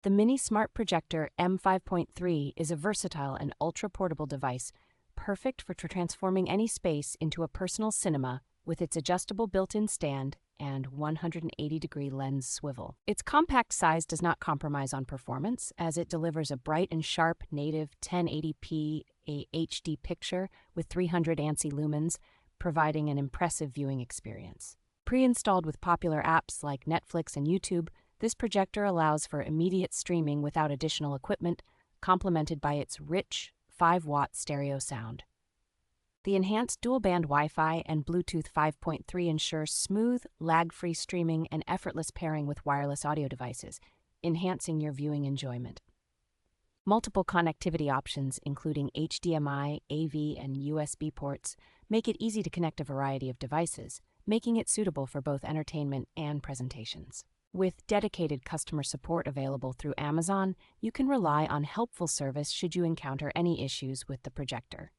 The Mini Smart Projector M5.3 is a versatile and ultra-portable device, perfect for transforming any space into a personal cinema with its adjustable built-in stand and 180-degree lens swivel. Its compact size does not compromise on performance, as it delivers a bright and sharp native 1080p HD picture with 300 ANSI lumens, providing an impressive viewing experience. Pre-installed with popular apps like Netflix and YouTube, this projector allows for immediate streaming without additional equipment, complemented by its rich 5-watt stereo sound. The enhanced dual-band Wi-Fi and Bluetooth 5.3 ensure smooth, lag-free streaming and effortless pairing with wireless audio devices, enhancing your viewing enjoyment. Multiple connectivity options, including HDMI, AV, and USB ports, make it easy to connect a variety of devices, making it suitable for both entertainment and presentations. With dedicated customer support available through Amazon, you can rely on helpful service should you encounter any issues with the projector.